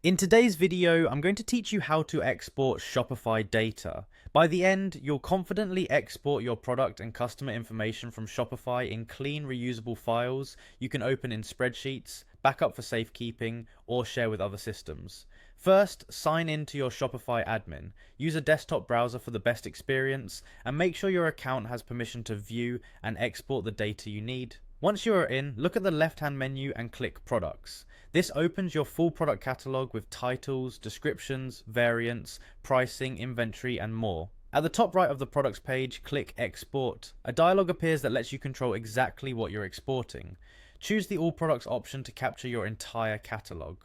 In today's video, I'm going to teach you how to export Shopify data. By the end, you'll confidently export your product and customer information from Shopify in clean, reusable files you can open in spreadsheets, backup for safekeeping, or share with other systems. First, sign in to your Shopify admin. Use a desktop browser for the best experience, and make sure your account has permission to view and export the data you need. Once you are in, look at the left-hand menu and click Products. This opens your full product catalog with titles, descriptions, variants, pricing, inventory, and more. At the top right of the products page, click Export. A dialog appears that lets you control exactly what you're exporting. Choose the All Products option to capture your entire catalog.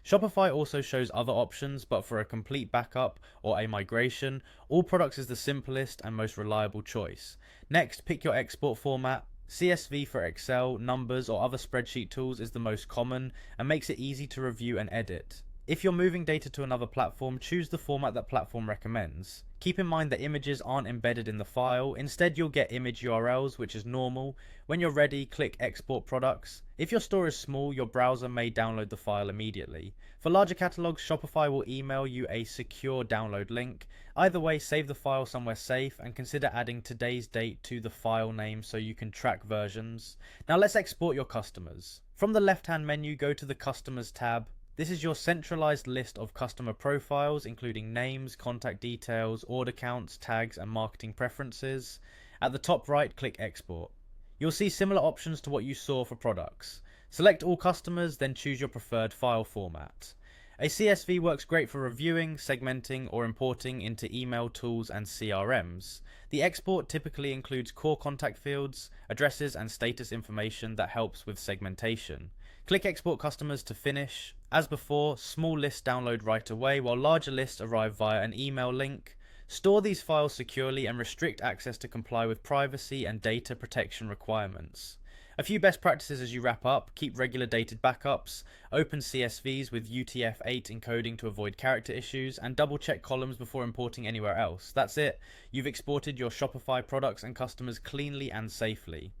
Shopify also shows other options, but for a complete backup or a migration, All Products is the simplest and most reliable choice. Next, pick your export format. CSV for Excel, Numbers, or other spreadsheet tools is the most common and makes it easy to review and edit. If you're moving data to another platform, choose the format that platform recommends. Keep in mind that images aren't embedded in the file, instead you'll get image URLs, which is normal. When you're ready, click Export Products. If your store is small, your browser may download the file immediately. For larger catalogs, Shopify will email you a secure download link. Either way, save the file somewhere safe and consider adding today's date to the file name so you can track versions. Now let's export your customers. From the left-hand menu, go to the Customers tab. This is your centralized list of customer profiles, including names, contact details, order counts, tags, and marketing preferences. At the top right, click Export. You'll see similar options to what you saw for products. Select all customers, then choose your preferred file format. A CSV works great for reviewing, segmenting, or importing into email tools and CRMs. The export typically includes core contact fields, addresses, and status information that helps with segmentation. Click Export Customers to finish. As before, small lists download right away, while larger lists arrive via an email link. Store these files securely and restrict access to comply with privacy and data protection requirements. A few best practices as you wrap up: keep regular dated backups, open CSVs with UTF-8 encoding to avoid character issues, and double check columns before importing anywhere else. That's it. You've exported your Shopify products and customers cleanly and safely.